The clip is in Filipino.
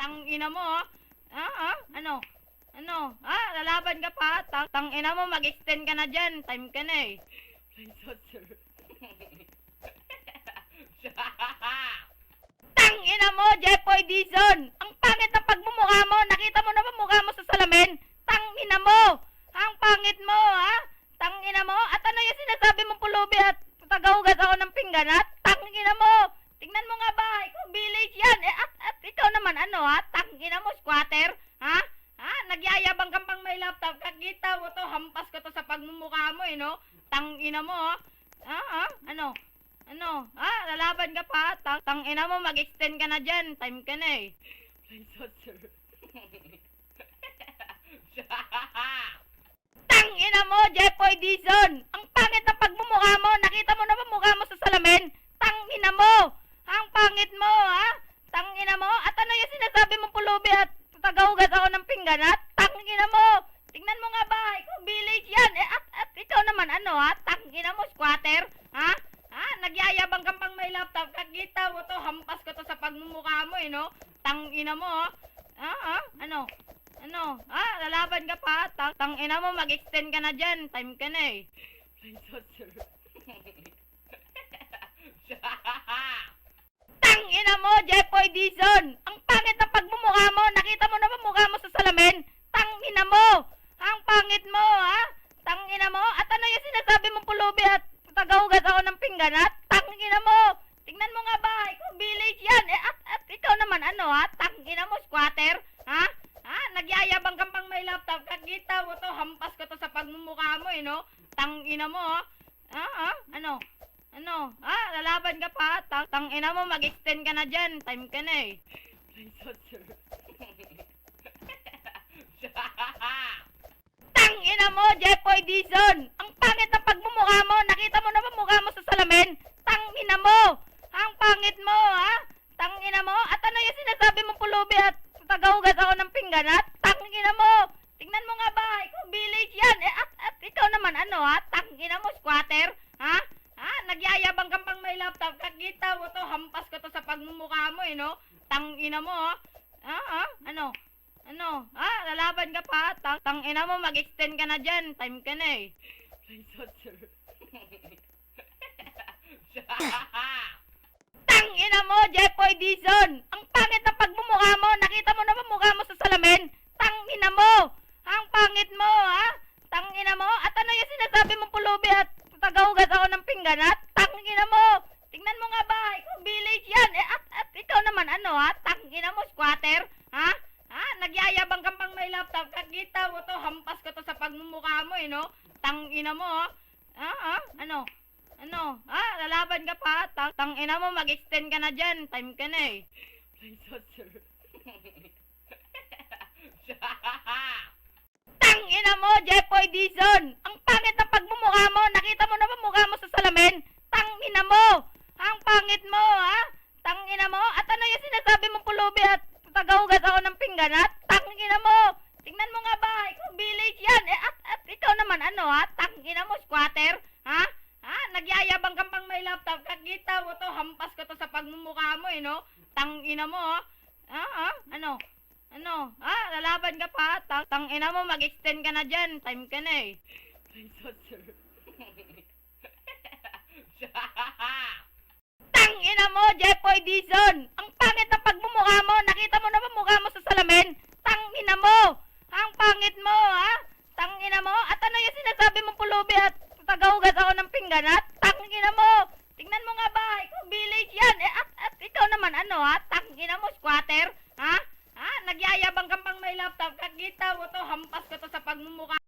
Tang-ina mo, oh. Ano? Ano? Lalaban ka pa? Tang-ina mo, mag-extend ka na dyan. Time ka na eh. Tang-ina mo, Jeffoy Dizon! Ang pangit ng pagmumukha mo! Nakita mo na ba mukha mo sa salamin? Tang-ina mo! Ang pangit mo, ha? Tang-ina mo? At ano yung sinasabi mong pulubi at tagahugas ako ng pinggan, ha? Tang-ina mo! Tingnan mo nga ba? Ikaw village yan! At ikaw naman ano, ha? Tang-ina mo, squatter? Ha? Nagyayabang kang pang may laptop. Kakita mo to, hampas ko to sa pagmumukha mo, eh, no? Tang-ina mo, oh. Ano? Ano? Lalaban ka pa? Tang-ina mo, mag-extend ka na dyan. Time ka na eh. Tang-ina mo, Jeffoy Dizon! Ang pangit ng pagmumukha mo! Nakita mo na ba mukha mo sa salamin? Tang-ina mo! Ang pangit mo, ha? Tang-ina mo? At ano yung sinasabi mong pulubi at tagahugas ako ng pinggan, ha? Tang-ina mo! Tingnan mo nga ba? Ikaw village yan! At ikaw naman ano, ha? Tang-ina mo, squatter? Ha? Nagyayabang kang pang may laptop. Kakita mo to, hampas ko to sa pagmumukha mo, eh, no? Tang-ina mo, oh. Ano? Ano? Lalaban ka pa? Tang-ina mo, mag-extend ka na dyan. Time ka na eh. Tang-ina mo, Jeffoy Dizon! Ang pangit ng pagmumukha mo! Nakita mo na ba mukha mo sa salamin? Tang-ina mo! Ang pangit mo, ha? Tang-ina mo? At ano yung sinasabi mong pulubi at tagahugas ako ng pinggan, ha? Tang-ina mo! Tingnan mo nga ba? Ikaw village yan! At ikaw naman ano, ha? Tang-ina mo, squatter? Ha? Nagyayabang kang pang may laptop. Kakita mo to, hampas ko to sa pagmumukha mo, eh, no? Tang-ina mo, oh. Ano? Ano? Lalaban ka pa? Tang-ina mo, mag-extend ka na dyan. Time ka na eh. Tang-ina mo, Jeffoy Dizon! Ang pangit ng pagmumukha mo! Nakita mo na ba mukha mo sa salamin? Tang-ina mo! Ang pangit mo, ha? Tang-ina mo? At ano yung sinasabi mong pulubi at tagahugas ako ng pinggan, ha? Tang-ina mo! Tingnan mo nga ba? Ikaw village yan! At ikaw naman ano, ha? Tang-ina mo, squatter? Ha? Nagyayabang kang pang may laptop. Kakita mo to, hampas ko to sa pagmumukha mo, eh, no? Tang-ina mo, oh. Ano? Ano? Lalaban ka pa? Tang-ina mo, mag-extend ka na dyan. Time ka na eh. Tang-ina mo, Jeffoy Dizon! Ang pangit ng pagmumukha mo! Nakita mo na ba mukha mo sa salamin? Tang-ina mo! Ang pangit mo, ha? Tang-ina mo? At ano yung sinasabi mong pulubi at tagahugas ako ng pinggan, ha? Tang-ina mo! Tingnan mo nga ba? Ikaw village yan! At ikaw naman ano, ha? Tang-ina mo, squatter? Ha? Nagyayabang kang pang may laptop. Kakita mo to, hampas ko to sa pagmumukha mo, eh, no? Tang-ina mo, oh. Ano? Ano? Lalaban ka pa? Tang-ina mo, mag-extend ka na dyan. Time ka na eh. Tang-ina mo, Jeffoy Dizon! Ang pangit ng pagmumukha mo! Nakita mo na ba mukha mo sa salamin? Tang-ina mo! Ang pangit mo, ha? Tang-ina mo? At ano yung sinasabi mong pulubi at tagahugas ako ng pinggan, ha? Tang-ina mo! Tingnan mo nga ba? Ikaw village yan! At ikaw naman ano, ha? Tang-ina mo, squatter? Ha? Nagyayabang kang pang may laptop. Kakita mo to, hampas ko to sa pagmumukha mo, eh, no? Tang-ina mo, oh. Ano? Ano? Lalaban ka pa? Tang-ina mo, mag-extend ka na dyan. Time ka na eh. Tang-ina mo, Jeffoy Dizon! Ang pangit ng pagmumukha mo! Nakita mo na ba mukha mo sa salamin? Tang-ina mo! Ang pangit mo, ha? Tang-ina mo? At ano yung sinasabi mong pulubi at tagahugas ako ng pinggan, ha? Tang-ina mo! Tingnan mo nga ba? Ikaw village yan! At ikaw naman ano, ha? Tang-ina mo, squatter? Ha? Nagyayabang kang pang may laptop. Kakita mo to, hampas ko to sa pagmumukha